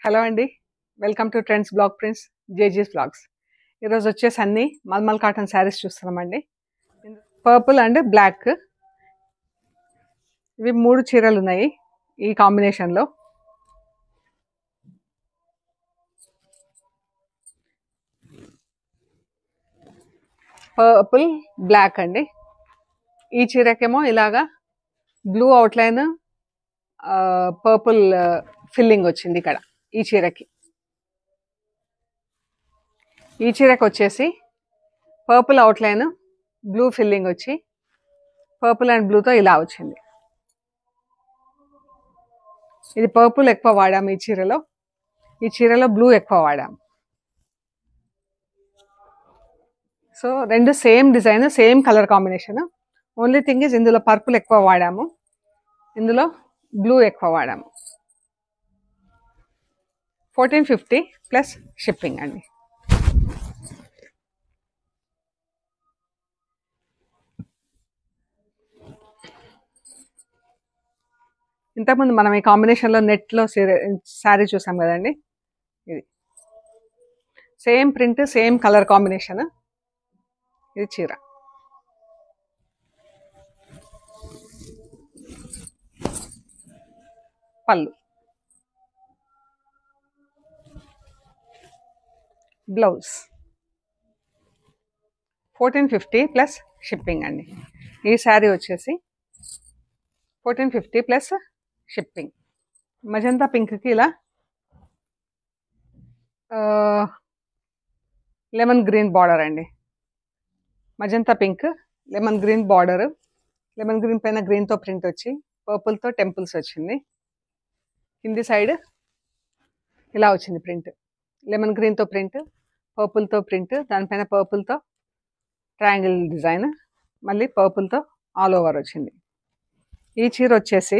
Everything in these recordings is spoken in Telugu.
హలో అండి. Welcome to trends blog prints జేజీస్ బ్లాగ్స్. ఈరోజు వచ్చేసి అన్ని మల్మల్ కాటన్ శారీస్ చూస్తున్నామండి. పర్పుల్ అండ్ బ్లాక్, ఇవి 3 చీరలు ఉన్నాయి ఈ కాంబినేషన్లో. పర్పుల్ బ్లాక్ అండి. ఈ చీరకేమో ఇలాగా బ్లూ అవుట్లైన్, పర్పుల్ ఫిల్లింగ్ వచ్చింది ఇక్కడ. ఈ చీరకి వచ్చేసి పర్పుల్ అవుట్లైన్, బ్లూ ఫిల్లింగ్ వచ్చి పర్పుల్ అండ్ బ్లూతో ఇలా వచ్చింది. ఇది పర్పుల్ ఎక్కువ వాడాము ఈ చీరలో బ్లూ ఎక్కువ వాడాము. సో రెండు same design, same colour combination. Only thing is ఇందులో పర్పుల్ ఎక్కువ వాడాము, ఇందులో బ్లూ ఎక్కువ వాడాము. 1450 ప్లస్ షిప్పింగ్ అండి. ఇంతకుముందు మనం ఈ కాంబినేషన్లో నెట్లో శారీ చూసాం కదండి. ఇది same print, same colour combination. ఇది చీర. పళ్ళు, బ్లౌజ్ 1450 ప్లస్ షిప్పింగ్ అండి. ఈ శారీ వచ్చేసి 1450 ప్లస్ షిప్పింగ్. మజంతా పింక్కి ఇలా లెమన్ గ్రీన్ బార్డర్ అండి. Magenta pink, lemon green border. Lemon green పైన గ్రీన్తో ప్రింట్ వచ్చి పర్పుల్తో టెంపుల్స్ వచ్చింది. కింది సైడ్ ఇలా వచ్చింది ప్రింట్. లెమన్ గ్రీన్తో ప్రింట్, పర్పుల్తో ప్రింట్, దానిపైన పర్పుల్తో ట్రయాంగిల్ డిజైన్, మళ్ళీ పర్పుల్తో ఆల్ ఓవర్ వచ్చింది. ఈ చీర వచ్చేసి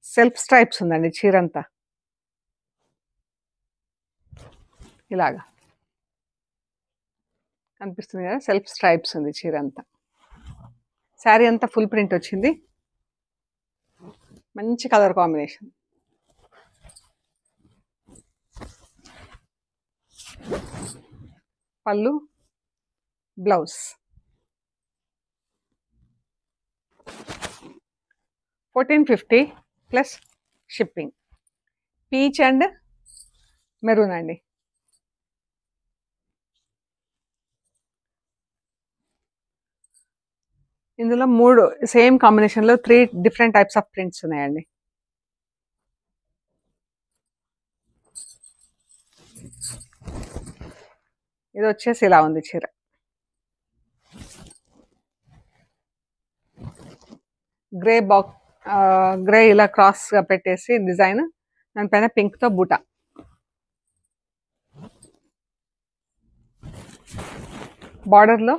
సెల్ఫ్ స్ట్రైప్స్ ఉందండి. చీర అంతా ఇలాగా కనిపిస్తుంది కదా, సెల్ఫ్ స్ట్రైప్స్ ఉంది చీర అంతా. శారీ అంతా ఫుల్ ప్రింట్ వచ్చింది. మంచి కలర్ కాంబినేషన్. పళ్ళు, blouse 1450 plus shipping. Peach and maroon అండి. ఇందులో 3 సేమ్ కాంబినేషన్లో 3 డిఫరెంట్ టైప్స్ ఆఫ్ ప్రింట్స్ ఉన్నాయండి. ఇది వచ్చేసి ఇలా ఉంది చీర. గ్రే ఇలా క్రాస్గా పెట్టేసి డిజైన్, దానిపైన పింక్తో బూటా. బార్డర్లో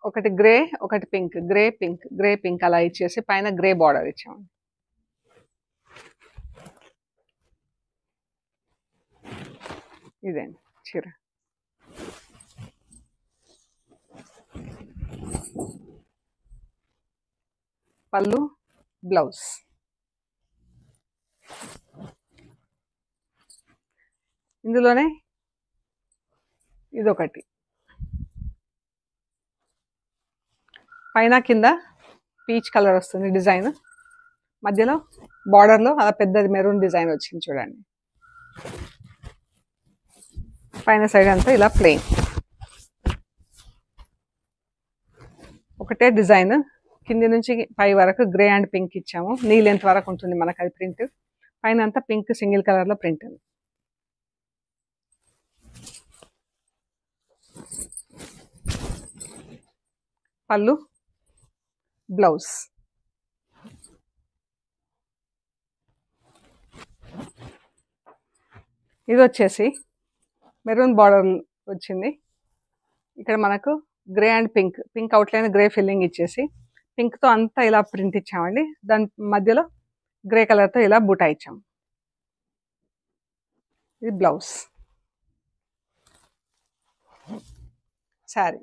ఒకటి గ్రే, ఒకటి pink, grey pink, grey pink అలా ఇచ్చేసి పైన గ్రే బార్డర్ ఇచ్చాము. ఇదేండి చీర. పళ్ళు, బ్లౌజ్. ఇందులోనే ఇదొకటి, పైన కింద పీచ్ కలర్ వస్తుంది డిజైన్, మధ్యలో బార్డర్లో అలా పెద్దది మెరూన్ డిజైన్ వచ్చింది చూడండి. పైన సైడ్ అంతా ఇలా ప్లెయిన్, ఒకటే డిజైన్. కింది నుంచి పై వరకు గ్రే అండ్ పింక్ ఇచ్చాము. నీ లెంత్ వరకు ఉంటుంది మనకు అది ప్రింట్. పైన అంతా పింక్ సింగిల్ కలర్లో ప్రింట్ ఉంది. పళ్ళు, బ్లౌజ్. ఇది వచ్చేసి మెరూన్ బార్డర్ వచ్చింది. ఇక్కడ మనకు grey and pink outline, grey filling ఇచ్చేసి పింక్తో అంతా ఇలా ప్రింట్ ఇచ్చామండి. దాని మధ్యలో గ్రే కలర్తో ఇలా బూటా ఇచ్చాము. ఇది బ్లౌజ్. శారీ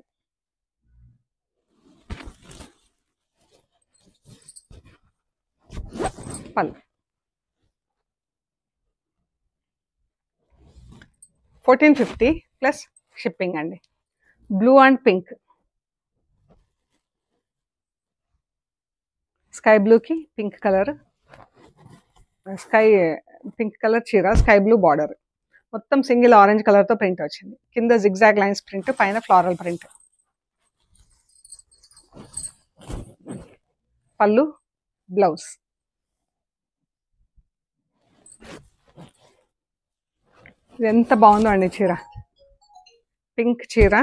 పళ్ళు. 1450 ప్లస్ షిప్పింగ్ అండి. బ్లూ అండ్ పింక్, స్కై బ్లూకి pink colour, sky pink colour చీర, స్కై బ్లూ బార్డర్, మొత్తం సింగిల్ ఆరెంజ్ కలర్తో ప్రింట్ వచ్చింది. కింద జిగ్జాగ్ లైన్స్ ప్రింట్, పైన ఫ్లారల్ ప్రింట్. పళ్ళు, బ్లౌజ్. ఇది ఎంత బాగుందో అండి చీర, పింక్ చీర.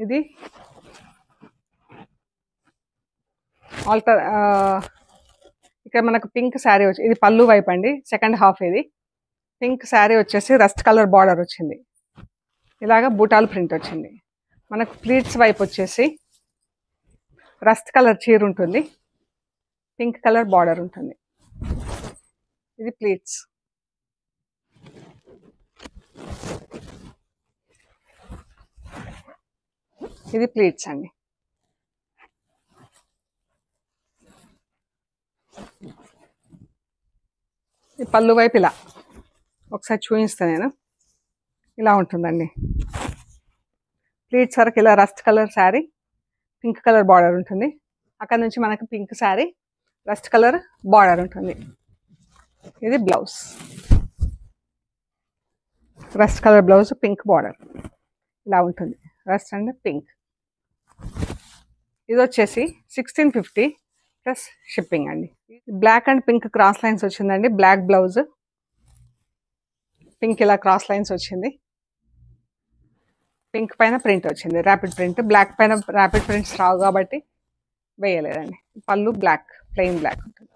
ఇది ఇక్కడ మనకు పింక్ శారీ వచ్చి, ఇది పళ్ళు వైపు అండి, సెకండ్ హాఫ్. ఇది పింక్ శారీ వచ్చేసి రస్ట్ కలర్ బార్డర్ వచ్చింది, ఇలాగా బూటాల్ ప్రింట్ వచ్చింది. మనకు ప్లీట్స్ వైపు వచ్చేసి రస్ట్ కలర్ చీర ఉంటుంది, పింక్ కలర్ బార్డర్ ఉంటుంది. ఇది ప్లీట్స్. ఇది ప్లీట్స్ అండి. ఈ పళ్ళు వైపు ఇలా ఒకసారి చూపిస్తాను నేను. ఇలా ఉంటుందండి ప్లీట్స్ వరకు. ఇలా rust colour sari, pink colour border ఉంటుంది. అక్కడ నుంచి మనకు pink sari, rust colour border ఉంటుంది. ఇది blouse, rust colour blouse, pink border ఇలా ఉంటుంది, రస్ట్ అండ్ పింక్. ఇది వచ్చేసి 1650 ప్లస్ షిప్పింగ్ అండి. Black and pink cross lines వచ్చిందండి. బ్లాక్ బ్లౌజ్, పింక్ ఇలా క్రాస్ లైన్స్ వచ్చింది. పింక్ పైన ప్రింట్ వచ్చింది, ర్యాపిడ్ ప్రింట్. బ్లాక్ పైన ర్యాపిడ్ ప్రింట్స్ రావు కాబట్టి వేయలేదండి. పళ్ళు బ్లాక్, ప్లెయిన్ బ్లాక్ ఉంటుంది.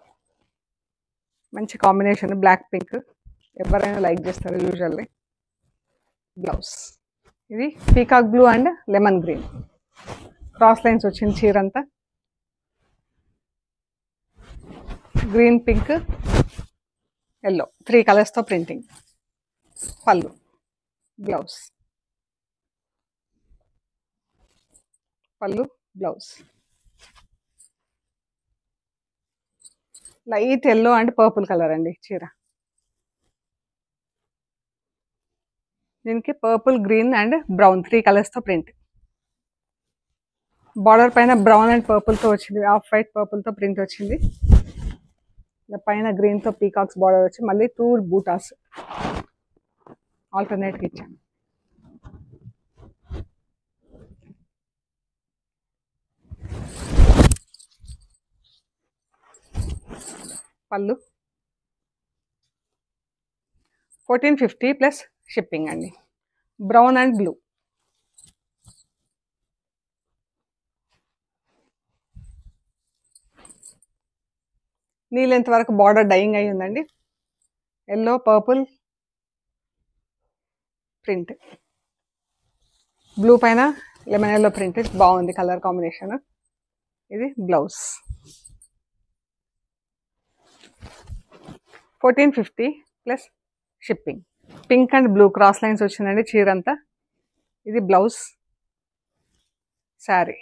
మంచి కాంబినేషన్ బ్లాక్ పింక్, ఎవరైనా లైక్ చేస్తారు యూజువల్లీ. బ్లౌజ్. ఇది peacock blue and lemon green cross lines వచ్చింది చీర అంతా. గ్రీన్, పింక్, ఎల్లో, 3 కలర్స్తో ప్రింటింగ్. పళ్ళు, బ్లౌజ్. పళ్ళు, blouse. Light yellow and purple colour అండి చీర. దీనికి పర్పుల్, గ్రీన్ అండ్ బ్రౌన్ 3 కలర్స్తో ప్రింట్. బార్డర్ పైన బ్రౌన్ అండ్ పర్పుల్తో వచ్చింది, ఆఫ్ వైట్ పర్పుల్తో ప్రింట్ వచ్చింది. పైన గ్రీన్తో పీకాక్స్ బార్డర్ వచ్చి మళ్ళీ 2 బూటాస్ ఆల్టర్నేట్గా ఇచ్చాను. పళ్ళు 1450 ప్లస్ షిప్పింగ్ అండి. Brown and blue. Knee length వరకు బార్డర్ డైయింగ్ అయి ఉందండి. ఎల్లో, పర్పుల్ ప్రింట్, బ్లూ పైన లెమన్ ఎల్లో ప్రింట్. బాగుంది కలర్ కాంబినేషన్. ఇది blouse. 1450 plus shipping. Pink and blue cross lines వచ్చిందండి చీర అంతా. ఇది బ్లౌజ్, శారీ.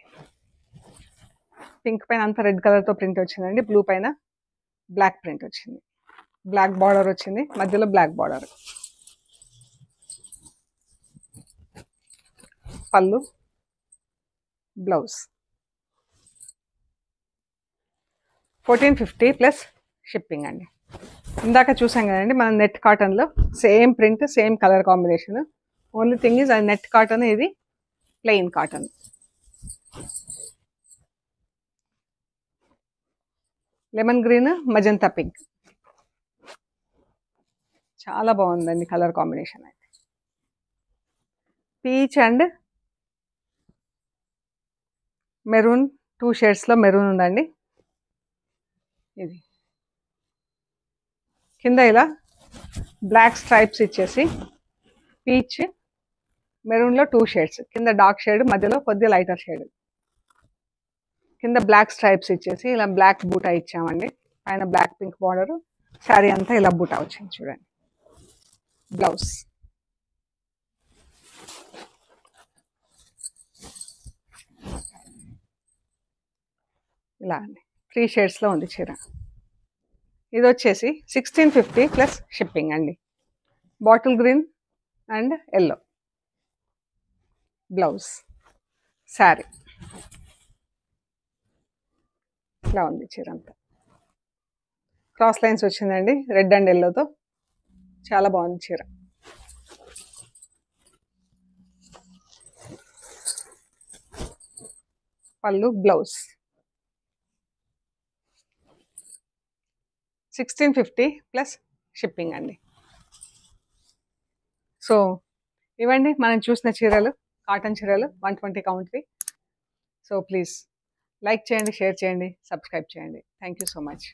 పింక్ పైన అంతా రెడ్ కలర్తో ప్రింట్ వచ్చిందండి, బ్లూ పైన బ్లాక్ ప్రింట్ వచ్చింది. బ్లాక్ బార్డర్ వచ్చింది, మధ్యలో బ్లాక్ బార్డర్. పళ్ళు, బ్లౌజ్. 1450 ప్లస్ షిప్పింగ్ అండి. ఇందాక చూసాం కదండి మనం నెట్ కాటన్లో same print, same colour combination. Only thing is అది నెట్ కాటన్, ఇది plain cotton. Lemon green, magenta pink. చాలా బాగుందండి కలర్ కాంబినేషన్ అయితే. పీచ్ అండ్ మెరూన్ 2 షేడ్స్లో మెరూన్ ఉందండి. ఇది కింద ఇలా బ్లాక్ స్ట్రైప్స్ ఇచ్చేసి పీచ్, మెరూన్లో 2 షేడ్స్, కింద డార్క్ షేడ్, మధ్యలో కొద్దిగా లైటర్ షేడ్. కింద బ్లాక్ స్ట్రైప్స్ ఇచ్చేసి ఇలా బ్లాక్ బూటా ఇచ్చామండి. పైన బ్లాక్ పింక్ బార్డర్, శారీ అంతా ఇలా బూటా వచ్చింది చూడండి. బ్లౌజ్. ఇలా అండి 3 షేడ్స్లో ఉంది చీర. ఇది వచ్చేసి 1650 ప్లస్ షిప్పింగ్ అండి. Bottle green and yellow blouse, sari ఇలా ఉంది చీర అంతా. క్రాస్ లైన్స్ వచ్చిందండి రెడ్ అండ్ ఎల్లోతో, చాలా బాగుంది చీర. పళ్ళు, బ్లౌజ్ 1650 ప్లస్ షిప్పింగ్ అండి. సో ఇవండి మనం చూసిన చీరలు, కాటన్ చీరలు 120 కౌంట్వి. సో ప్లీజ్ లైక్ చేయండి, షేర్ చేయండి, సబ్స్క్రైబ్ చేయండి. Thank you so much.